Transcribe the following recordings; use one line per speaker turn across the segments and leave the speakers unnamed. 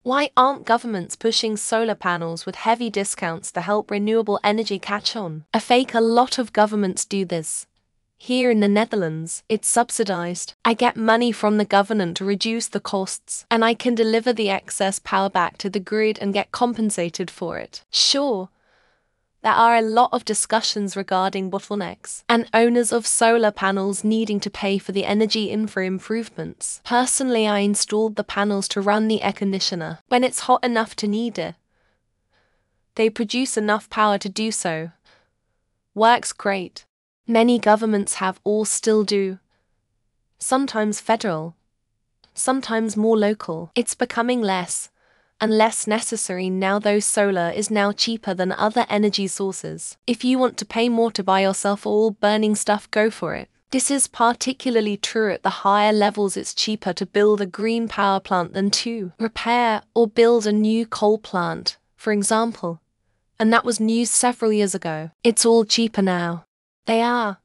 Why aren't governments pushing solar panels with heavy discounts to help renewable energy catch on? A lot of governments do this. Here in the Netherlands, it's subsidized. I get money from the government to reduce the costs, and I can deliver the excess power back to the grid and get compensated for it. Sure, there are a lot of discussions regarding bottlenecks and owners of solar panels needing to pay for the energy infra improvements. Personally, I installed the panels to run the air conditioner when it's hot enough to need it. They produce enough power to do so. Works great. Many governments have or still do. Sometimes federal, sometimes more local. It's becoming less and less necessary now, though solar is now cheaper than other energy sources. If you want to pay more to buy yourself all burning stuff, go for it. This is particularly true at the higher levels. It's cheaper to build a green power plant than to repair or build a new coal plant, for example. And that was news several years ago. It's all cheaper now. They are,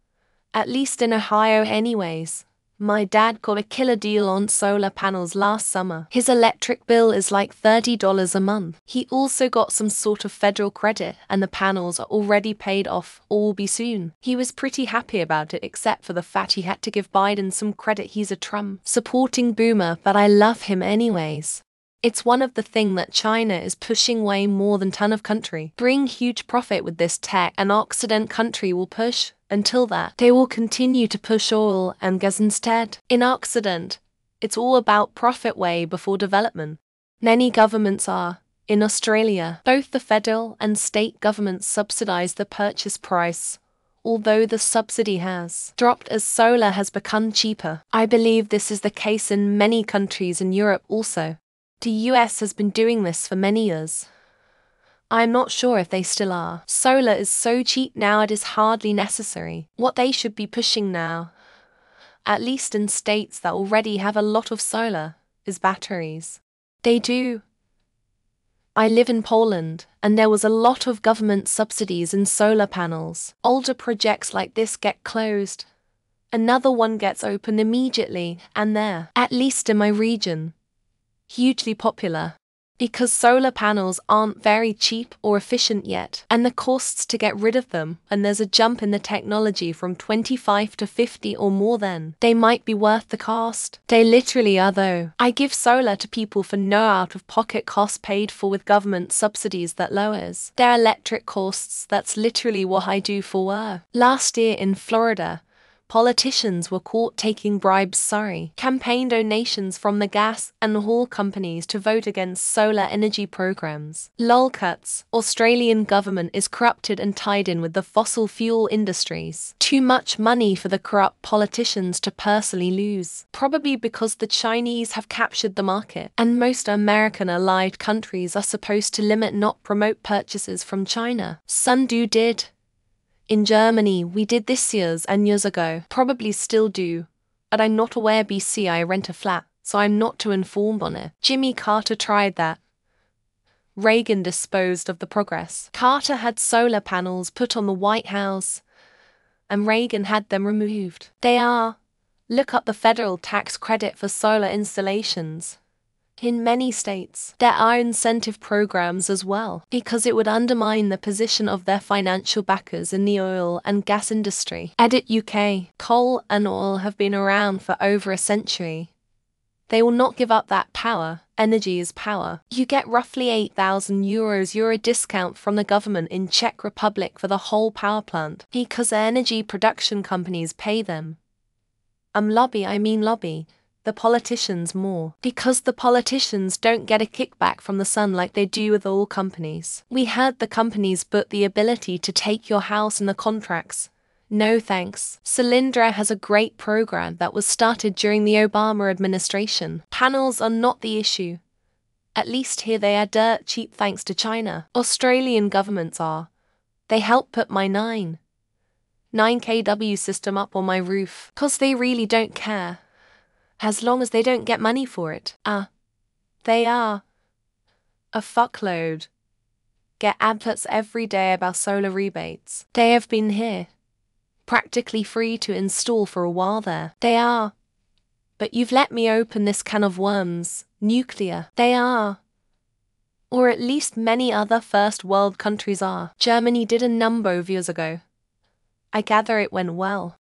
at least in Ohio anyways. My dad got a killer deal on solar panels last summer. His electric bill is like $30 a month. He also got some sort of federal credit, and the panels are already paid off, or will be soon. He was pretty happy about it, except for the fact he had to give Biden some credit. He's a Trump supporting boomer, but I love him anyways. It's one of the things that China is pushing way more than ton of country. Bring huge profit with this tech, and Occident country will push. Until that, they will continue to push oil and gas instead. In Occident, it's all about profit way before development. Many governments are. In Australia, both the federal and state governments subsidize the purchase price, although the subsidy has dropped as solar has become cheaper. I believe this is the case in many countries in Europe also. The US has been doing this for many years. I am not sure if they still are. Solar is so cheap now it is hardly necessary. What they should be pushing now, at least in states that already have a lot of solar, is batteries. They do. I live in Poland, and there was a lot of government subsidies in solar panels. Older projects like this get closed. Another one gets opened immediately, and they're, at least in my region, hugely popular. Because solar panels aren't very cheap or efficient yet, and the costs to get rid of them, and there's a jump in the technology from 25 to 50 or more, then they might be worth the cost. They literally are though. I give solar to people for no out-of-pocket cost paid for with government subsidies that lowers their electric costs. That's literally what I do for work. Last year in Florida, politicians were caught taking bribes, campaign donations from the gas and oil companies to vote against solar energy programs. Lolcuts, Australian government is corrupted and tied in with the fossil fuel industries. Too much money for the corrupt politicians to personally lose. Probably because the Chinese have captured the market, and most American allied countries are supposed to limit, not promote purchases from China. Sundu did. In Germany, we did this years and years ago, probably still do, but I'm not aware. BC, I rent a flat, so I'm not too informed on it. Jimmy Carter tried that. Reagan disposed of the progress. Carter had solar panels put on the White House, and Reagan had them removed. They are. Look up the federal tax credit for solar installations. In many states, there are incentive programs as well, because it would undermine the position of their financial backers in the oil and gas industry. Edit UK. Coal and oil have been around for over a century. They will not give up that power. Energy is power. You get roughly €8,000 discount from the government in Czech Republic for the whole power plant, because energy production companies pay them. Lobby. The politicians more, because the politicians don't get a kickback from the sun like they do with oil companies. We heard the companies but the ability to take your house in the contracts. No thanks. Solyndra has a great program that was started during the Obama administration. Panels are not the issue. At least here they are dirt cheap thanks to China. Australian governments are. They help put my 9 kW system up on my roof, 'cause they really don't care. As long as they don't get money for it. They are. A fuckload. Get adverts every day about solar rebates. They have been here. Practically free to install for a while there. They are. But you've let me open this can of worms. Nuclear. They are. Or at least many other first world countries are. Germany did a number of years ago. I gather it went well.